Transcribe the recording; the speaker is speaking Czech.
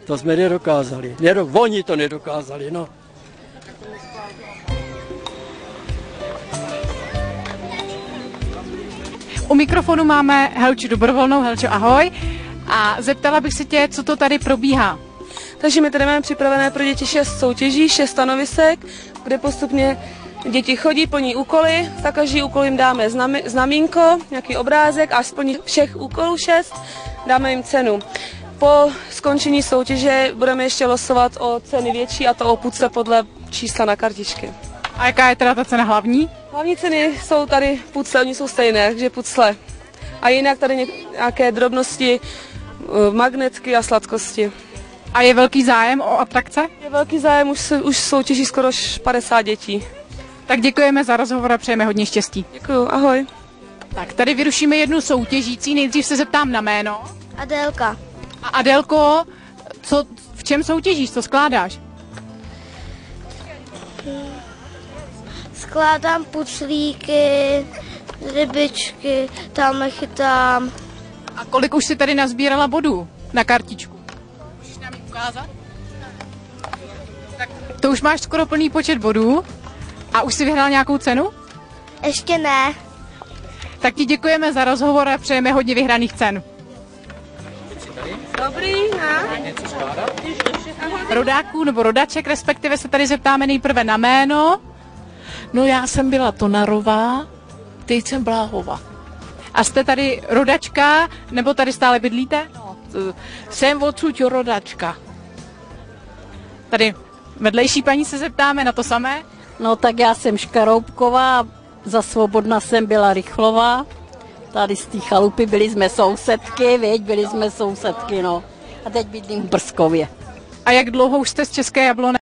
To jsme nedokázali. Oni to nedokázali, no. U mikrofonu máme Helču Dobrovolnou. Helčo, ahoj. A zeptala bych se tě, co to tady probíhá. Takže my tady máme připravené pro děti 6 soutěží, 6 stanovisek, kde postupně děti chodí, plní úkoly, za každý úkol jim dáme znamínko, nějaký obrázek a splní všech úkolů 6, dáme jim cenu. Po skončení soutěže budeme ještě losovat o ceny větší, a to o pucle podle čísla na kartičky. A jaká je teda ta cena hlavní? Hlavní ceny jsou tady pucle, oni jsou stejné, takže pucle. A jinak tady nějaké drobnosti, magnetky a sladkosti. A je velký zájem o atrakce? Je velký zájem, už soutěží skoro 50 dětí. Tak děkujeme za rozhovor a přejeme hodně štěstí. Děkuju, ahoj. Tak tady vyrušíme jednu soutěžící, nejdřív se zeptám na jméno. Adélka. A Adélko, v čem soutěžíš, co skládáš? Skládám puclíky, rybičky, tam chytám. A kolik už si tady nazbírala bodů na kartičku? Můžeš nám ji ukázat? Tak to už máš skoro plný počet bodů. A už si vyhrál nějakou cenu? Ještě ne. Tak ti děkujeme za rozhovor a přejeme hodně vyhraných cen. Dobrý, Rodáků nebo rodaček, respektive se tady zeptáme nejprve na jméno. No já jsem byla Tonarová, teď jsem Bláhova. A jste tady rodačka, nebo tady stále bydlíte? No, jsem odsud rodačka. Tady vedlejší paní se zeptáme na to samé. No tak já jsem Škaroubková, za Svobodna jsem byla Rychlová. Tady z té chalupy byli jsme sousedky, byli jsme sousedky, no. A teď bydlím v Brzkově. A jak dlouho už jste z České Jablonné?